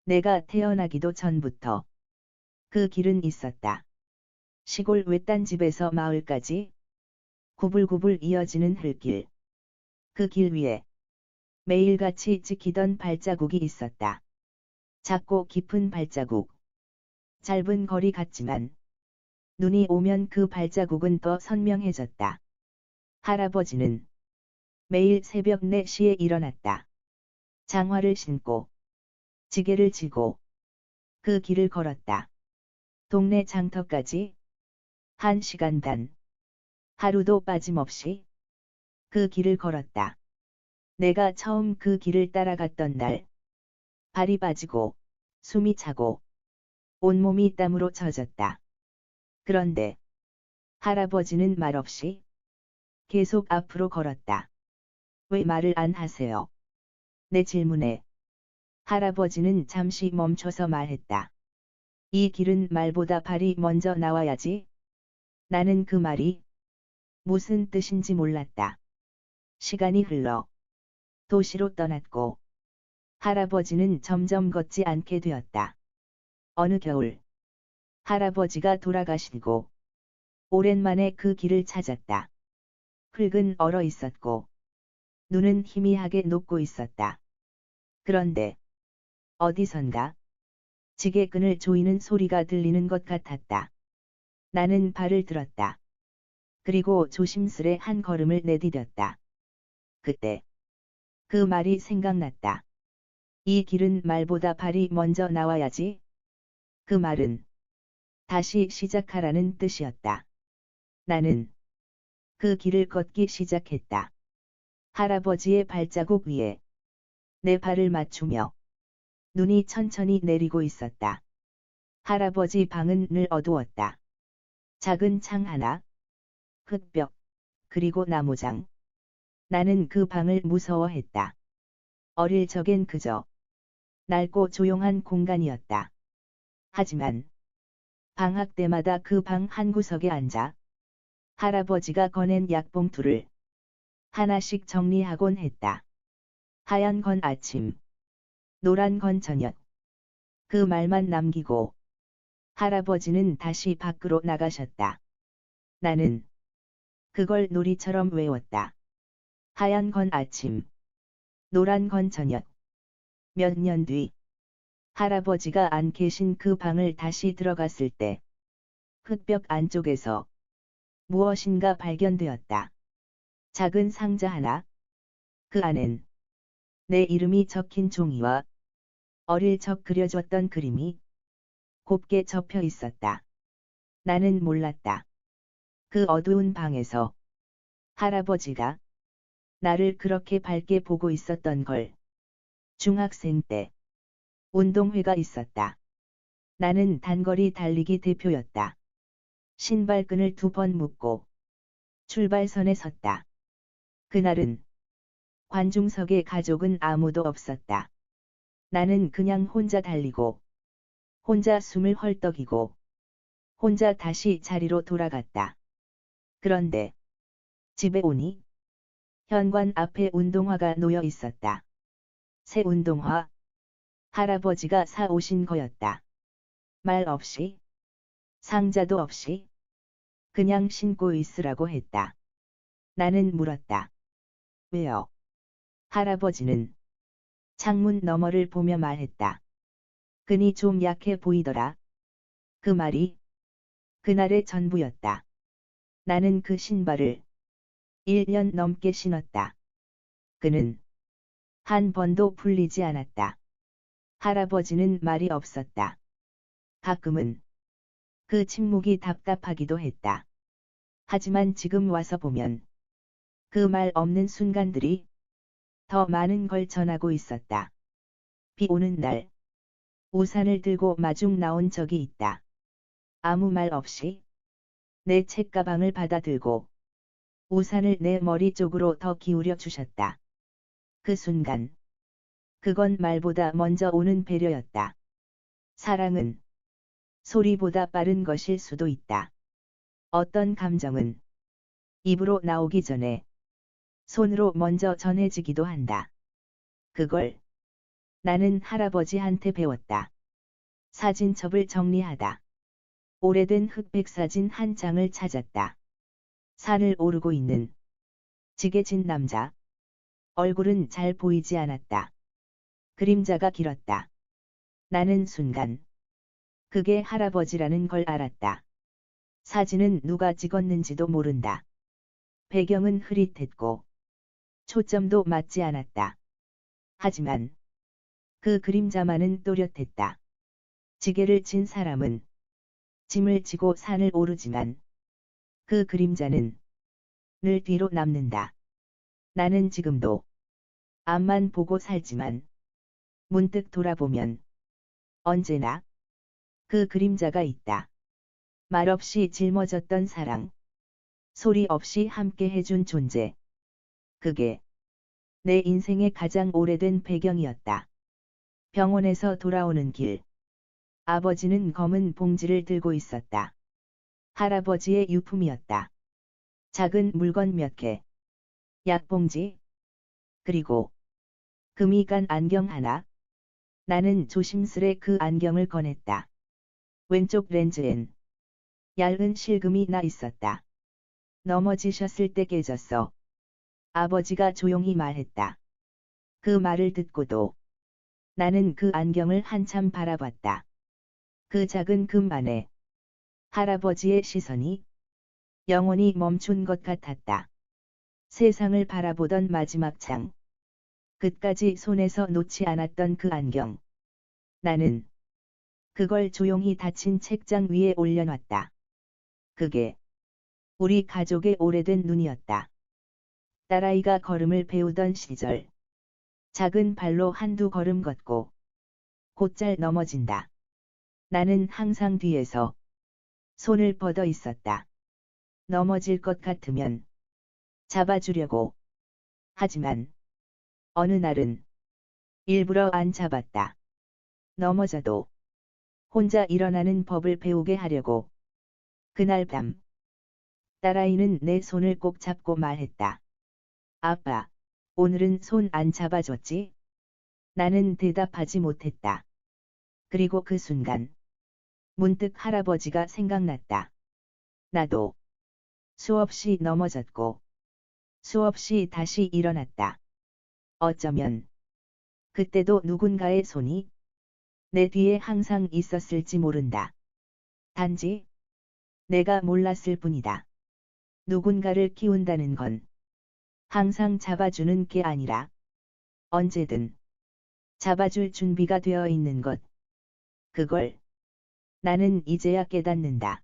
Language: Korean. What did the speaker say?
내가 태어나기도 전부터 그 길은 있었다. 시골 외딴 집에서 마을까지 구불구불 이어지는 흙길. 그 길 위에 매일같이 찍히던 발자국이 있었다. 작고 깊은 발자국. 짧은 거리 같지만 눈이 오면 그 발자국은 더 선명해졌다. 할아버지는 매일 새벽 4시에 일어났다. 장화를 신고 지게를 지고 그 길을 걸었다. 동네 장터까지 1시간 반. 하루도 빠짐없이 그 길을 걸었다. 내가 처음 그 길을 따라갔던 날, 발이 빠지고 숨이 차고 온몸이 땀으로 젖었다. 그런데 할아버지는 말없이 계속 앞으로 걸었다. 왜 말을 안 하세요? 내 질문에 할아버지는 잠시 멈춰서 말했다. 이 길은 말보다 발이 먼저 나와야지. 나는 그 말이 무슨 뜻인지 몰랐다. 시간이 흘러 도시로 떠났고 할아버지는 점점 걷지 않게 되었다. 어느 겨울 할아버지가 돌아가시고 오랜만에 그 길을 찾았다. 흙은 얼어 있었고 눈은 희미하게 녹고 있었다. 그런데 어디선가 지게끈을 조이는 소리가 들리는 것 같았다. 나는 발을 들었다. 그리고 조심스레 한 걸음을 내디뎠다. 그때 그 말이 생각났다. 이 길은 말보다 발이 먼저 나와야지. 그 말은 다시 시작하라는 뜻이었다. 나는 그 길을 걷기 시작했다. 할아버지의 발자국 위에 내 발을 맞추며 눈이 천천히 내리고 있었다. 할아버지 방은 늘 어두웠다. 작은 창 하나, 흙벽, 그리고 나무장. 나는 그 방을 무서워했다. 어릴 적엔 그저 낡고 조용한 공간이었다. 하지만 방학 때마다 그 방 한구석에 앉아 할아버지가 꺼낸 약봉투를 하나씩 정리하곤 했다. 하얀 건 아침, 노란 건 저녁. 그 말만 남기고 할아버지는 다시 밖으로 나가셨다. 나는 그걸 놀이처럼 외웠다. 하얀 건 아침, 노란 건 저녁. 몇 년 뒤 할아버지가 안 계신 그 방을 다시 들어갔을 때 흙벽 안쪽에서 무엇인가 발견되었다. 작은 상자 하나. 그 안엔 내 이름이 적힌 종이와 어릴 적 그려줬던 그림이 곱게 접혀 있었다. 나는 몰랐다. 그 어두운 방에서 할아버지가 나를 그렇게 밝게 보고 있었던 걸. 중학생 때 운동회가 있었다. 나는 단거리 달리기 대표였다. 신발끈을 2번 묶고 출발선에 섰다. 그날은 관중석에 가족은 아무도 없었다. 나는 그냥 혼자 달리고 혼자 숨을 헐떡이고 혼자 다시 자리로 돌아갔다. 그런데 집에 오니 현관 앞에 운동화가 놓여 있었다. 새 운동화. 할아버지가 사 오신 거였다. 말 없이, 상자도 없이 그냥 신고 있으라고 했다. 나는 물었다. 왜요? 할아버지는 창문 너머를 보며 말했다. 끈이 좀 약해 보이더라. 그 말이 그날의 전부였다. 나는 그 신발을 1년 넘게 신었다. 끈은 한 번도 풀리지 않았다. 할아버지는 말이 없었다. 가끔은 그 침묵이 답답하기도 했다. 하지만 지금 와서 보면 그 말 없는 순간들이 더 많은 걸 전하고 있었다. 비 오는 날 우산을 들고 마중 나온 적이 있다. 아무 말 없이 내 책가방을 받아들고 우산을 내 머리 쪽으로 더 기울여 주셨다. 그 순간 그건 말보다 먼저 오는 배려였다. 사랑은 소리보다 빠른 것일 수도 있다. 어떤 감정은 입으로 나오기 전에 손으로 먼저 전해지기도 한다. 그걸 나는 할아버지한테 배웠다. 사진첩을 정리하다. 오래된 흑백 사진 한 장을 찾았다. 산을 오르고 있는 지게진 남자. 얼굴은 잘 보이지 않았다. 그림자가 길었다. 나는 순간 그게 할아버지라는 걸 알았다. 사진은 누가 찍었는지도 모른다. 배경은 흐릿했고 초점도 맞지 않았다. 하지만 그 그림자만은 또렷했다. 지게를 친 사람은 짐을 지고 산을 오르지만 그 그림자는 늘 뒤로 남는다. 나는 지금도 앞만 보고 살지만 문득 돌아보면 언제나 그 그림자가 있다. 말없이 짊어졌던 사랑, 소리 없이 함께 해준 존재. 그게 내 인생의 가장 오래된 배경이었다. 병원에서 돌아오는 길. 아버지는 검은 봉지를 들고 있었다. 할아버지의 유품이었다. 작은 물건 몇 개, 약봉지, 그리고 금이 간 안경 하나. 나는 조심스레 그 안경을 꺼냈다. 왼쪽 렌즈엔 얇은 실금이 나 있었다. 넘어지셨을 때 깨졌어. 아버지가 조용히 말했다. 그 말을 듣고도 나는 그 안경을 한참 바라봤다. 그 작은 금 안에 할아버지의 시선이 영원히 멈춘 것 같았다. 세상을 바라보던 마지막 창. 끝까지 손에서 놓지 않았던 그 안경. 나는 그걸 조용히 닫힌 책장 위에 올려놨다. 그게 우리 가족의 오래된 눈이었다. 딸아이가 걸음을 배우던 시절. 작은 발로 한두 걸음 걷고 곧잘 넘어진다. 나는 항상 뒤에서 손을 뻗어 있었다. 넘어질 것 같으면 잡아주려고. 하지만 어느 날은 일부러 안 잡았다. 넘어져도 혼자 일어나는 법을 배우게 하려고. 그날 밤 딸아이는 내 손을 꼭 잡고 말했다. 아빠, 오늘은 손 안 잡아줬지? 나는 대답하지 못했다. 그리고 그 순간 문득 할아버지가 생각났다. 나도 수없이 넘어졌고 수없이 다시 일어났다. 어쩌면 그때도 누군가의 손이 내 뒤에 항상 있었을지 모른다. 단지 내가 몰랐을 뿐이다. 누군가를 키운다는 건 항상 잡아주는 게 아니라 언제든 잡아줄 준비가 되어 있는 것. 그걸 나는 이제야 깨닫는다.